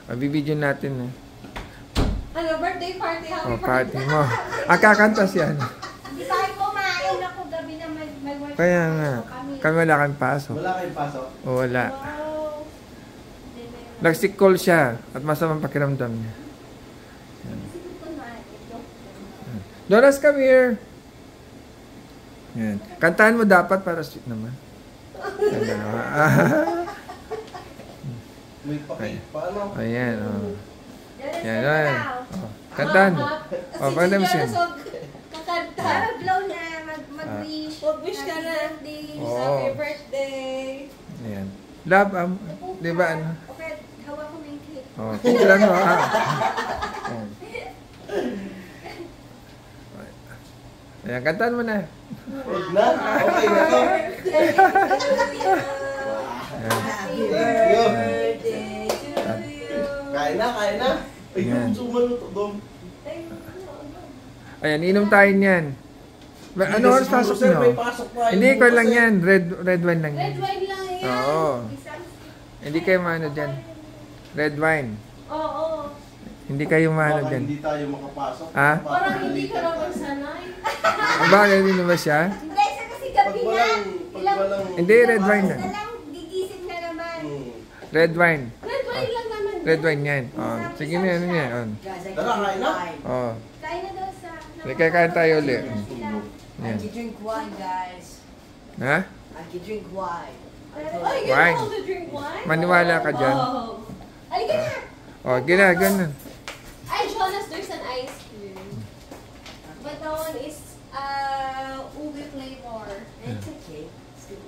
Bibidyo natin eh. Ano, birthday party? Happy Party mo. Kakanta siya. Hindi tayo kumain ako gabi na may work. Kaya nga. Kami wala kang pasok. Wala kayong pasok? O wala. Wow. Nag-sick call siya at masamang pakiramdam niya. Doras, come here. Yan. Kantahan mo dapat para sweet naman. May pakit pa, ano? Ayan, o. Yan, yan. Kantahan mo. O, pwede mo siya. Kakanta. Blow na. Mag-wish. Mag-wish ka na. Happy birthday. Ayan. Love, di ba ano? Okay, hawa ko ng cake. O, cake lang mo, ha? Ayan, kantahan mo na. Huwag na? Okay na to. Happy birthday to you. Kain na, kain na. Ay, yung sumaluto doon. Ayan, inom tayo niyan. Ano oras pasok Sir, may nyo? pasok tayo. Hindi ko lang yan. Red wine lang yan. Red wine lang yan. Oo. Hindi kayo maano dyan. Red wine. Oo. Hindi kayo maano Baka dyan. hindi tayo makapasok. Ha? Parang hindi ka naman sanay. Bakit hindi ba siya? Hindi, sa kasi gabi na. Pag walang... Hindi, red wine na. lang, gigising na naman. Red wine. Red wine lang naman. Red wine yan. Oh, sige na, ano yan. Tara, kain na. Oh. Kain na daw sa... Kaya tayo ulit. I can drink wine, guys. Ha? I can drink wine. Ay, you Wine. know how to drink wine? Maniwala ka dyan. Oh. Halika na. Oh, ganun. Ay, Jonas, there's an ice cream. But that one is ube flavor. It's okay. Still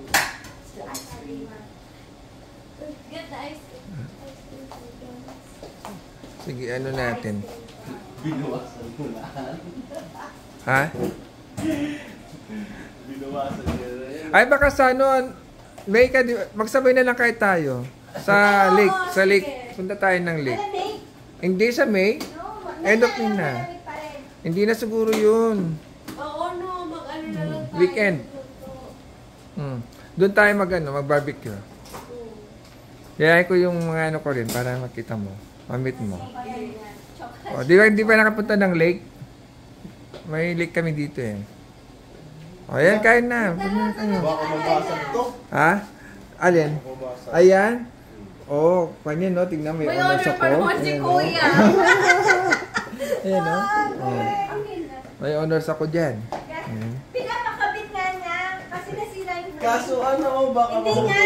ice cream. Get the ice cream. Ice cream for Jonas. Sige, ano natin. Binawasan mo lahat. Ha? Binawasan niya rin. Ay, baka sa ano, May, magsabay na lang kayo tayo. Sa lake. Sa lake. Punta tayo ng lake. Ano, May? Hindi sa May. No, End of May na. pa rin. Hindi na siguro yun. Oo, no. Mag-ano na lang tayo. Weekend. Doon tayo mag-barbecue. Kaya ko yung mga ano ko rin para makita mo. Mamit mo. O, di ba nakapunta ng lake? May lake kami dito eh. O, ayan, kain na. Baka mabasag to. Ha? Alin? Mabasag. Ayan. Oh, kanya no, tingnan mo yung May honors order ako. pa naman si Ayan, Kuya. Ayan no. May honors ako dyan. Pinapakabit nga niya kasi nasira yung frame. Kaso ano, baka Hindi nga.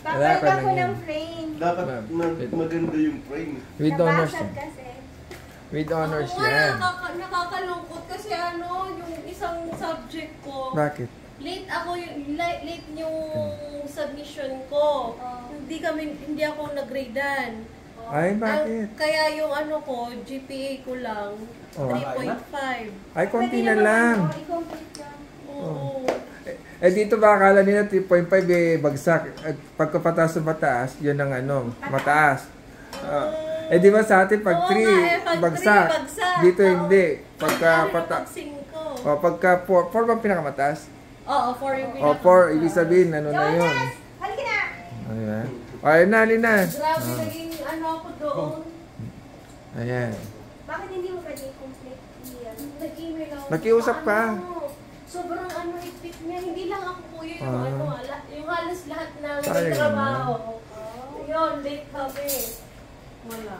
Wala ka Papalit ako na ng yun. frame. dapat maganda yung frame. With honors Nabasag yan. kasi. With honors Oo nga, yan. nakakalungkot kasi ano, yung isang subject ko. Bakit? Late yung submission ko. Hindi ako nag-gradean. Ay, bakit? Kaya yung ano ko, GPA ko lang, Oh. 3.5. Ay, konti na lang. Oo. Eh, dito ba akala nila 3.5 eh, bagsak. At pagkapataas sa mataas, yun ang ano, mataas. Eh, di ba sa atin, pag Oo 3, nga eh, pag bagsak. 3, bagsak. Dito Oo. hindi. Pagka Pag pataas. 5. O, pagka 4 ba pinakamataas? Oo, 4 yung O, 4, ibig sabihin, ano na yun? Halika na! Ayan. O, ayun na, alin na. Grabe, naging ano ako doon. Ayan. Bakit hindi mo pwede i-complete? Nag-email ako. Nakiusap ka. Sobrang ano, higpit niya. Hindi lang ako kuya yung Ah. ano, yung halos lahat ng Sayang trabaho. Yun, late kami. Wala.